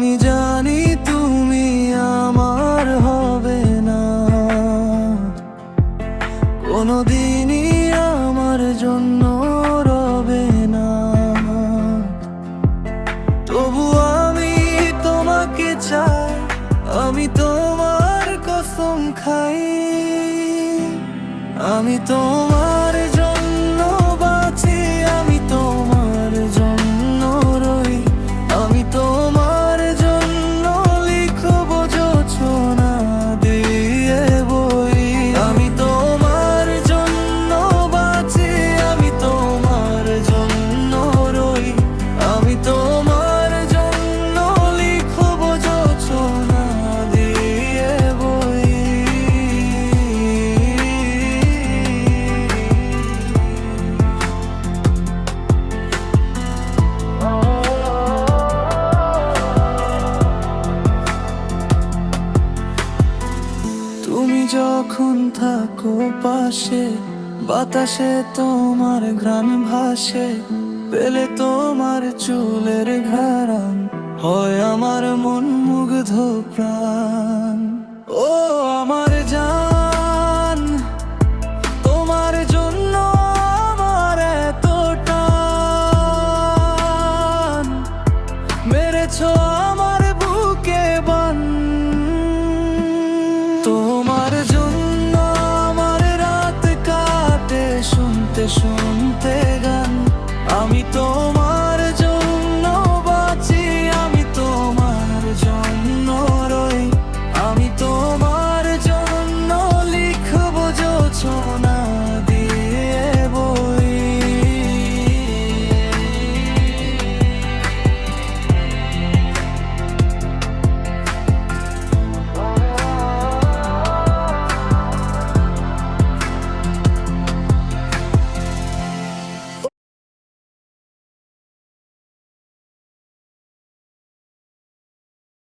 আমি জানি তুমি আমার হবে না, কোনোদিনই আমার জন্য রবে না। তবু আমি তোমাকে চাই, আমি তোমার কসম খাই। আমি তোমার জন্য বাঁচি, আমি তোমার জন্য রই, আমি তোমার জন্য লিখব যোছনা দিয়ে বই। আমি তোমার জন্য বাঁচি, আমি তোমার জন্য রই, আমি তোমার জন্য লিখব যোছনা দিয়ে বই। তুমি যখন থাকো পাশে, বাতাসে তোমার ঘ্রাণ ভাসে, পেলে তোমার চুলের ঘ্রাণ হয় আমার মন মুগ্ধ প্রাণ। ও আমার জান, তোমার জন্য আমার এত টান, মেরেছো আমার বুকে বান। তোমার জন্য আমার রাত কাটে শুনতে শুনতে